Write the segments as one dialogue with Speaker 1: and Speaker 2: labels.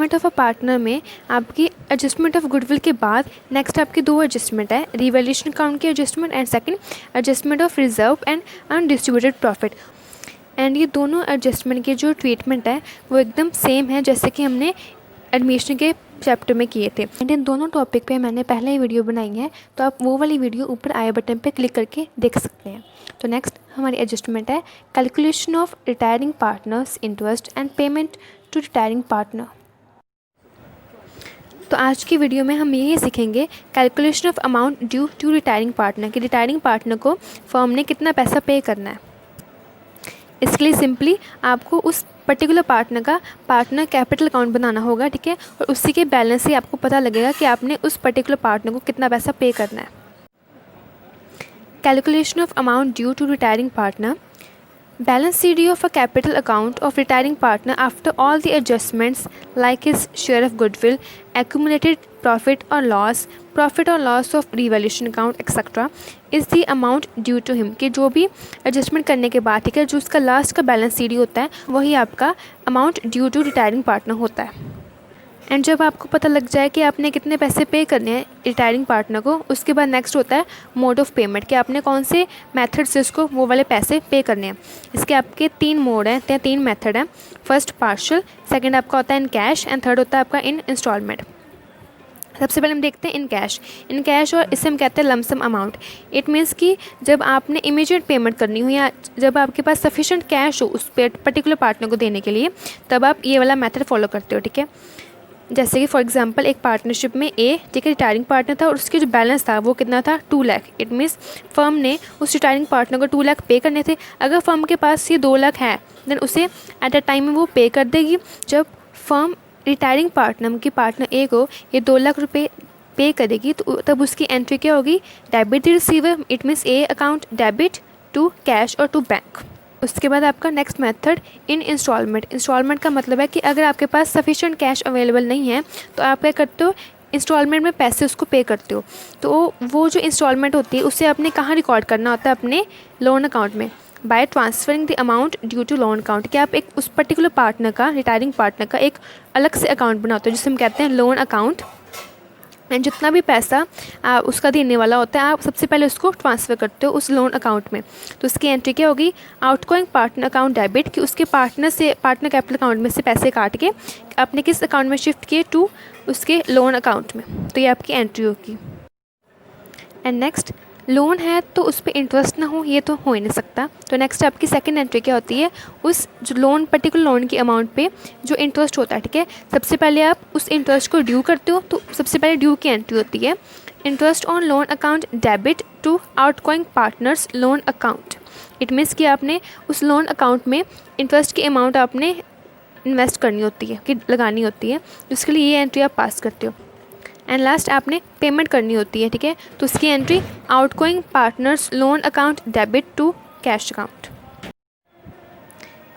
Speaker 1: Retirement of a partner में आपकी adjustment of goodwill के बाद नेक्स्ट आपकी दो एडजस्टमेंट है, रिवैल्यूएशन अकाउंट की adjustment and second adjustment of reserve and undistributed profit. And ये दोनों एडजस्टमेंट के जो ट्रीटमेंट है वो एकदम सेम है जैसे कि हमने एडमिशन के चैप्टर में किए थे। एंड इन दोनों टॉपिक पे मैंने पहले ही वीडियो बनाई है, तो आप वो वाली वीडियो ऊपर आई बटन पे क्लिक करके देख सकते हैं। तो नेक्स्ट हमारी एडजस्टमेंट है calculation of retiring partners interest and payment to retiring partner. तो आज की वीडियो में हम यही सीखेंगे calculation of amount due to retiring partner कि रिटायरिंग पार्टनर को फर्म ने कितना पैसा पे करना है। इसके लिए सिंपली आपको उस पर्टिकुलर पार्टनर का पार्टनर कैपिटल अकाउंट बनाना होगा, ठीक है, और उसी के बैलेंस से आपको पता लगेगा कि आपने उस पर्टिकुलर पार्टनर को कितना पैसा पे करना है। Calculation of amount due to retiring partner, balance CD of a capital account of retiring partner after all the adjustments like his share of goodwill, accumulated profit or loss of revaluation account etc. is the amount due to him कि जो भी adjustment करने के बाद, ठीक है, जो उसका लास्ट का बैलेंस CD होता है वही आपका amount due to retiring partner होता है। एंड जब आपको पता लग जाए कि आपने कितने पैसे पे करने हैं रिटायरिंग पार्टनर को, उसके बाद नेक्स्ट होता है मोड ऑफ पेमेंट कि आपने कौन से मेथड से उसको वो वाले पैसे पे करने हैं। इसके आपके तीन मोड हैं, तीन मेथड हैं। फर्स्ट पार्शियल, सेकंड आपका होता है इन कैश एंड थर्ड होता है आपका इन इंस्टॉलमेंट। सबसे पहले हम देखते हैं इन कैश। इन कैश और इसे हम कहते हैं लमसम अमाउंट। इट मीन्स कि जब आपने इमीडिएट पेमेंट करनी हो या जब आपके पास सफिशेंट कैश हो उस पर्टिकुलर पार्टनर को देने के लिए, तब आप ये वाला मेथड फॉलो करते हो, ठीक है। जैसे कि फॉर एग्जांपल एक पार्टनरशिप में ए, ठीक है, रिटायरिंग पार्टनर था और उसके जो बैलेंस था वो कितना था 2 लाख। इट मीन्स फर्म ने उस रिटायरिंग पार्टनर को 2 लाख पे करने थे। अगर फर्म के पास ये 2 लाख है देन उसे एट अ टाइम में वो पे कर देगी। जब फर्म रिटायरिंग पार्टनर की पार्टनर ए को ये 2 लाख रुपये पे करेगी तो तब उसकी एंट्री क्या होगी, debit the receiver. It means a account debit to cash और टू बैंक। उसके बाद आपका next method in instalment. Instalment का मतलब है कि अगर आपके पास सफिशिएंट कैश अवेलेबल नहीं है तो आप क्या करते हो, इंस्टॉलमेंट में पैसे उसको पे करते हो। तो वो जो इंस्टॉलमेंट होती है उसे आपने कहाँ रिकॉर्ड करना होता है, अपने लोन अकाउंट में, by transferring the amount due to loan account. कि आप एक उस पर्टिकुलर पार्टनर का, रिटायरिंग पार्टनर का एक अलग से अकाउंट बनाते हो जिसे हम कहते हैं लोन अकाउंट। एंड जितना भी पैसा उसका देने वाला होता है आप सबसे पहले उसको ट्रांसफ़र करते हो उस लोन अकाउंट में। तो उसकी एंट्री क्या होगी, आउटगोइंग पार्टनर अकाउंट डेबिट, कि उसके पार्टनर कैपिटल अकाउंट में से पैसे काट के आपने किस अकाउंट में शिफ्ट किए, टू उसके लोन अकाउंट में। तो ये आपकी एंट्री होगी। एंड नेक्स्ट लोन है तो उस पर इंटरेस्ट ना हो, ये तो हो ही नहीं सकता। तो नेक्स्ट आपकी सेकंड एंट्री क्या होती है, उस जो लोन पर्टिकुलर लोन की अमाउंट पे जो इंटरेस्ट होता है, ठीक है, सबसे पहले आप उस इंटरेस्ट को ड्यू करते हो। तो सबसे पहले ड्यू की एंट्री होती है interest on loan account debit to outgoing partners loan account. It means कि आपने उस लोन अकाउंट में इंटरेस्ट की अमाउंट आपने इन्वेस्ट करनी होती है, कि लगानी होती है, जिसके लिए ये एंट्री आप पास करते हो। एंड लास्ट आपने पेमेंट करनी होती है, ठीक है, तो उसकी entry outgoing partners loan account debit to cash account.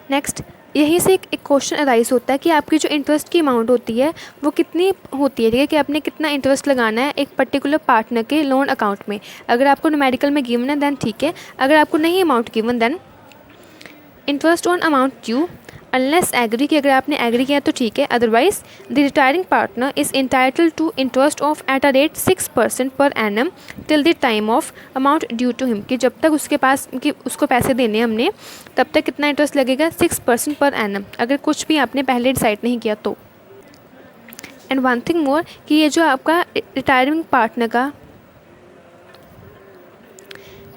Speaker 1: Next यहीं से एक क्वेश्चन अराइज होता है कि आपकी जो इंटरेस्ट की अमाउंट होती है वो कितनी होती है, ठीक है, कि आपने कितना इंटरेस्ट लगाना है एक पर्टिकुलर पार्टनर के लोन अकाउंट में। अगर आपको न्यूमेरिकल में गिवन है देन ठीक है, अगर आपको नहीं amount given then interest on amount due unless agree, कि अगर आपने एग्री किया तो ठीक है, otherwise the retiring partner is entitled to interest of at a rate 6% per annum till the time of amount due to him, कि जब तक उसके पास कि उसको पैसे देने हमने तब तक कितना इंटरेस्ट लगेगा, 6% पर एनम, अगर कुछ भी आपने पहले डिसाइड नहीं किया तो। एंड वन थिंग मोर कि ये जो आपका रिटायरिंग पार्टनर का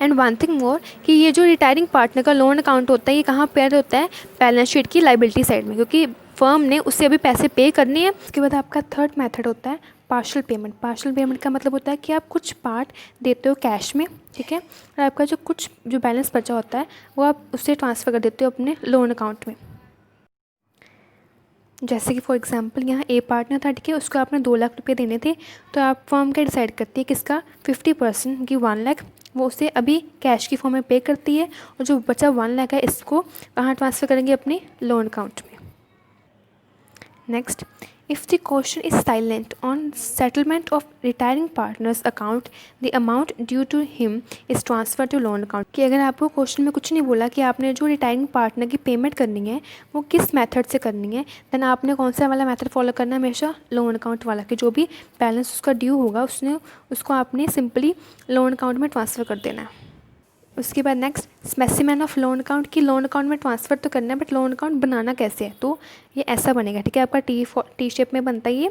Speaker 1: कि ये जो रिटायरिंग पार्टनर का लोन अकाउंट होता है ये कहाँ पे होता है, बैलेंस शीट की लाइबिलिटी साइड में, क्योंकि फर्म ने उससे अभी पैसे पे करने हैं। उसके बाद आपका थर्ड मेथड होता है पार्शियल पेमेंट। पार्शियल पेमेंट का मतलब होता है कि आप कुछ पार्ट देते हो कैश में, ठीक है, और आपका जो बैलेंस बचा होता है वो आप उससे ट्रांसफ़र कर देते हो अपने लोन अकाउंट में। जैसे कि फॉर एग्जांपल यहाँ ए पार्टनर था, ठीक है, उसको आपने 2 लाख रुपये देने थे, तो आप फर्म क्या डिसाइड करती है किसका 50% की 1 लाख वो उसे अभी कैश की फॉर्म में पे करती है, और जो बचा 1 लाख है इसको कहाँ ट्रांसफ़र करेंगे, अपने लोन अकाउंट में। Next If the question is silent on settlement of retiring partner's account, the amount due to him is transferred to loan account. कि अगर आपको क्वेश्चन में कुछ नहीं बोला कि आपने जो रिटायरिंग पार्टनर की पेमेंट करनी है वो किस मेथड से करनी है, देन आपने कौन सा वाला मेथड फॉलो करना है, हमेशा लोन अकाउंट वाला, कि जो भी बैलेंस उसका ड्यू होगा उसको आपने सिंपली लोन अकाउंट में ट्रांसफ़र कर देना है। उसके बाद next specimen of loan account, की लोन अकाउंट में ट्रांसफ़र तो करना है बट लोन अकाउंट बनाना कैसे है, तो ये ऐसा बनेगा, ठीक है। आपका टी शेप में बनता है ये,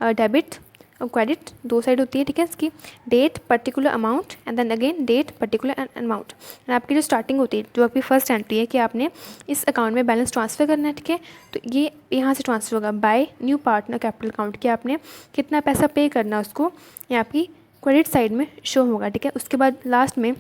Speaker 1: डेबिट और क्रेडिट दो साइड होती है, ठीक है। इसकी date particular amount and then again date particular amount, और आपकी जो स्टार्टिंग होती है, जो आपकी फर्स्ट एंट्री है कि आपने इस अकाउंट में बैलेंस ट्रांसफ़र करना है, ठीक है। तो ये यहाँ से ट्रांसफ़र होगा by new partner capital account, कि आपने कितना पैसा पे करना है उसको, ये आपकी क्रेडिट साइड में शो होगा, ठीक है। उसके बाद लास्ट में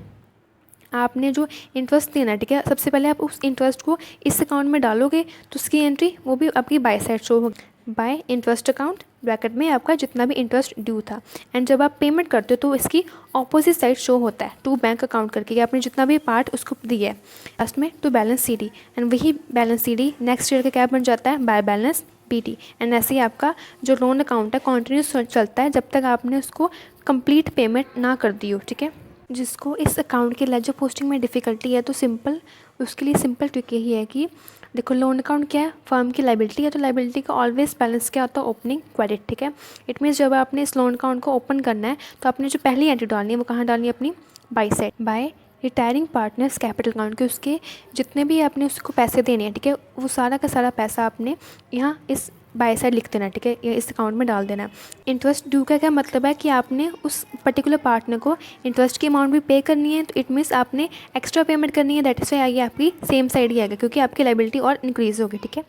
Speaker 1: आपने जो इंटरेस्ट देना है, ठीक है, सबसे पहले आप उस इंटरेस्ट को इस अकाउंट में डालोगे तो उसकी एंट्री वो भी आपकी बाय साइड शो होगी, बाय इंटरेस्ट अकाउंट ब्रैकेट में आपका जितना भी इंटरेस्ट ड्यू था। एंड जब आप पेमेंट करते हो तो इसकी ऑपोजिट साइड शो होता है टू बैंक अकाउंट करके, कि आपने जितना भी पार्ट उसको दिया है, लास्ट में to balance C D, and वही balance C D next year का क्या बन जाता है, by balance B T. And ऐसे ही आपका जो लोन अकाउंट है कॉन्टीन्यूस चलता है जब तक आपने उसको कंप्लीट पेमेंट ना कर दी हो, ठीक है। जिसको इस अकाउंट की लेजर पोस्टिंग में डिफ़िकल्टी है तो सिंपल उसके लिए सिंपल ट्रिक यही है कि देखो लोन अकाउंट क्या है, फर्म की लाइबिलिटी है, तो लाइबिलिटी का ऑलवेज बैलेंस क्या होता है, ओपनिंग क्रेडिट, ठीक है। इट मीन्स जब आपने इस लोन अकाउंट को ओपन करना है तो आपने जो पहली एंट्री डालनी है वो कहाँ डालनी है, अपनी by side, by retiring partners capital account के उसके जितने भी आपने उसको पैसे देने हैं, ठीक है, वो सारा का सारा पैसा आपने यहाँ इस बाय साइड लिख देना, ठीक है, या इस अकाउंट में डाल देना। इंटरेस्ट ड्यू का क्या मतलब है कि आपने उस पर्टिकुलर पार्टनर को इंटरेस्ट की अमाउंट भी पे करनी है, तो इट मीन्स आपने एक्स्ट्रा पेमेंट करनी है, दैट इज़ वाई आइए आपकी सेम साइड ही आएगा क्योंकि आपकी लाइबिलिटी और इंक्रीज़ होगी, ठीक है।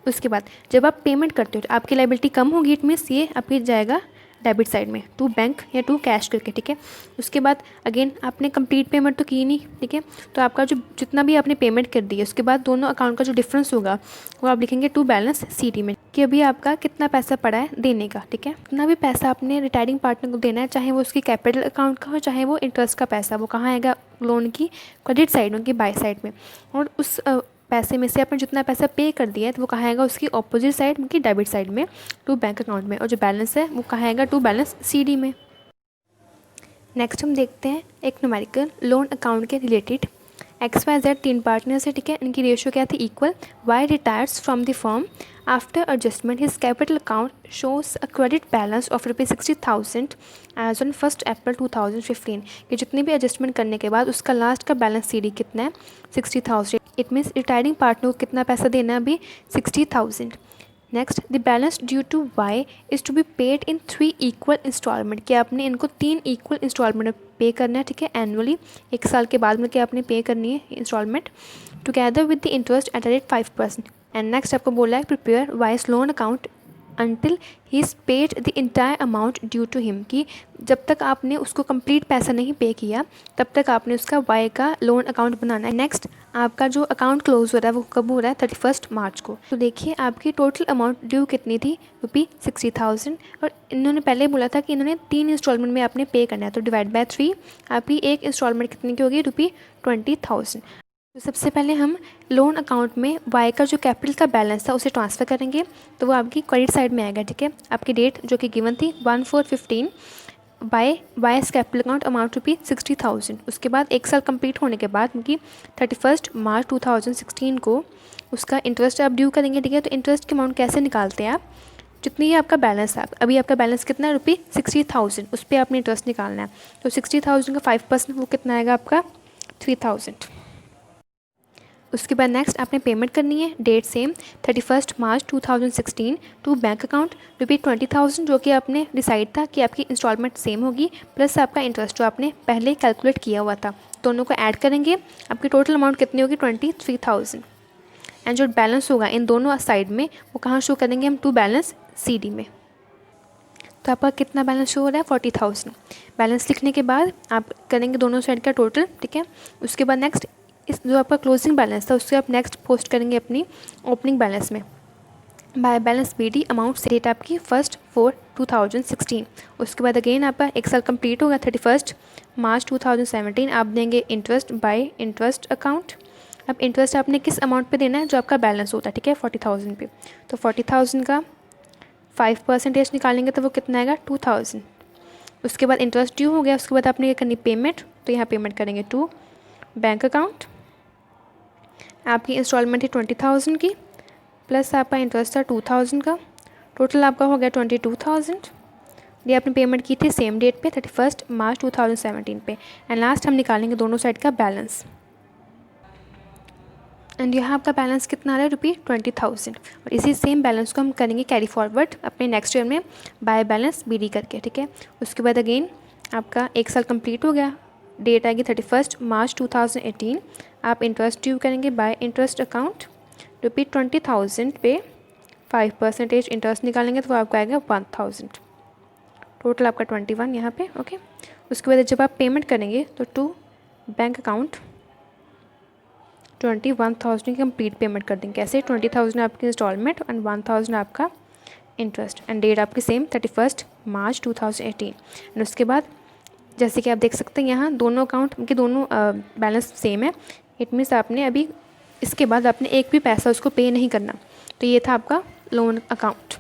Speaker 1: उसके बाद जब आप पेमेंट करते हो तो आपकी लाइबिलिटी कम होगी, इट मीन्स ये आपकी जाएगा डेबिट साइड में टू बैंक या टू कैश करके, ठीक है। उसके बाद अगेन आपने कंप्लीट पेमेंट तो की नहीं, ठीक है, तो आपका जो जितना भी आपने पेमेंट कर दी है उसके बाद दोनों अकाउंट का जो डिफरेंस होगा वो आप लिखेंगे टू बैलेंस सी डी में, कि अभी आपका कितना पैसा पड़ा है देने का, ठीक है। कितना भी पैसा आपने रिटायरिंग पार्टनर को देना है, चाहे वो उसकी कैपिटल अकाउंट का हो चाहे वो इंटरेस्ट का पैसा, वो कहाँ आएगा, लोन की क्रेडिट साइड में, की बाय साइड में, और उस पैसे में से आपने जितना पैसा पे कर दिया है तो वो कहाँ आएगा, उसकी ऑपोजिट साइड की डेबिट साइड में टू बैंक अकाउंट में, और जो बैलेंस है वो कहाँ आएगा, टू बैलेंस सीडी में। नेक्स्ट हम देखते हैं एक न्यूमेरिकल लोन अकाउंट के रिलेटेड। XYZ 3 पार्टनर्स है, ठीक है, इनकी रेशियो क्या थी, equal. Y retires from the firm after adjustment his capital account shows a credit balance of ₹60,000 as on 1 April 2015, कि जितनी भी एडजस्टमेंट करने के बाद उसका लास्ट का बैलेंस सीडी कितना है, 60,000। इट मीन्स रिटायरिंग पार्टनर को कितना पैसा देना है अभी, 60,000। Next the balance due to Y is to be paid in 3 equal instalment, कि आपने इनको 3 इक्वल इंस्टॉलमेंट में पे करना है, ठीक है, एनुअली 1 साल के बाद में क्या आपने पे करनी है instalment, together with the interest at the rate 5%। And next आपको बोला है prepare Y's loan account until he is paid the entire amount due to him, कि जब तक आपने उसको कंप्लीट पैसा नहीं पे किया तब तक आपने उसका वाई का लोन अकाउंट बनाना है। नेक्स्ट आपका जो अकाउंट क्लोज हो रहा है वो कब हो रहा है, 31 मार्च को। तो देखिए आपकी टोटल अमाउंट ड्यू कितनी थी, ₹60,000, और इन्होंने पहले बोला था कि इन्होंने 3 इंस्टॉलमेंट में आपने पे करना है, तो डिवाइड बाय 3 आपकी एक इंस्टॉलमेंट कितनी की होगी, ₹20,000। तो सबसे पहले हम लोन अकाउंट में वाई का जो कैपिटल का बैलेंस था उसे ट्रांसफ़र करेंगे, तो वो आपकी क्रेडिट साइड में आएगा, ठीक है। आपकी डेट जो कि गिवन थी 1/4/15 by Y's capital account amount ₹60,000। उसके बाद 1 साल कंप्लीट होने के बाद उनकी 31 मार्च 2016 को उसका इंटरेस्ट आप ड्यू करेंगे, ठीक है। तो इंटरेस्ट की अमाउंट कैसे निकालते हैं आप, जितनी ही आपका बैलेंस है, अभी आपका बैलेंस कितना है, ₹60,000, उस पर आपने इंटरेस्ट निकालना है। तो 60,000 का 5% वो कितना आएगा आपका, 3,000। उसके बाद नेक्स्ट आपने पेमेंट करनी है, date same 31 March 2016 to bank account ₹20,000, जो कि आपने डिसाइड था कि आपकी इंस्टॉलमेंट सेम होगी, प्लस आपका इंटरेस्ट जो आपने पहले कैलकुलेट किया हुआ था, दोनों को ऐड करेंगे, आपकी टोटल अमाउंट कितनी होगी, 23,000। एंड जो बैलेंस होगा इन दोनों साइड में वो कहाँ शो करेंगे हम, टू बैलेंस CD में। तो आपका कितना बैलेंस शो हो रहा है, 40,000। बैलेंस लिखने के बाद आप करेंगे दोनों साइड का टोटल, ठीक है। उसके बाद नेक्स्ट इस जो आपका क्लोजिंग बैलेंस था उससे आप नेक्स्ट पोस्ट करेंगे अपनी ओपनिंग बैलेंस में, बाय बैलेंस BD अमाउंट से, डेट आपकी 1/4/2016। उसके बाद अगेन आपका 1 साल कंप्लीट होगा 31 मार्च 2017, आप देंगे इंटरेस्ट बाय इंटरेस्ट अकाउंट। अब इंटरेस्ट आपने किस अमाउंट पे देना है, जो आपका बैलेंस होता है, ठीक है, 40,000 पे। तो 40,000 का 5% निकालेंगे तो वो कितना आएगा 2000। उसके बाद इंटरेस्ट ड्यू हो गया, उसके बाद आपने क्या करनी पेमेंट, तो यहाँ पेमेंट करेंगे टू बैंक अकाउंट। आपकी इंस्टॉलमेंट थी 20,000 की, प्लस आपका इंटरेस्ट था 2000 का, टोटल आपका हो गया 22,000। ये आपने पेमेंट की थी सेम डेट पे 31 मार्च 2017 पे। एंड लास्ट हम निकालेंगे दोनों साइड का बैलेंस। एंड यहाँ आपका बैलेंस कितना आ रहा है ₹20,000। और इसी सेम बैलेंस को हम करेंगे कैरी फॉरवर्ड अपने नेक्स्ट ईयर में बाय बैलेंस BD करके, ठीक है। उसके बाद अगेन आपका 1 साल कंप्लीट हो गया, डेट आएगी 31 मार्च 2018। आप इंटरेस्ट ड्यू करेंगे बाय इंटरेस्ट अकाउंट ₹20,000 पे 5% इंटरेस्ट निकालेंगे तो वो आपको आएगा 1000। टोटल आपका 21 यहाँ पे, ओके। उसके बाद जब आप पेमेंट करेंगे तो टू बैंक अकाउंट 21,000 की कंप्लीट पेमेंट कर देंगे। कैसे 20,000 आपकी इंस्टॉलमेंट एंड 1,000 आपका इंटरेस्ट। एंड डेट आपकी सेम 31 मार्च 2018। एंड उसके बाद जैसे कि आप देख सकते हैं यहाँ दोनों अकाउंट के दोनों बैलेंस सेम है। इट मीन्स आपने अभी इसके बाद आपने एक भी पैसा उसको पे नहीं करना। तो ये था आपका लोन अकाउंट।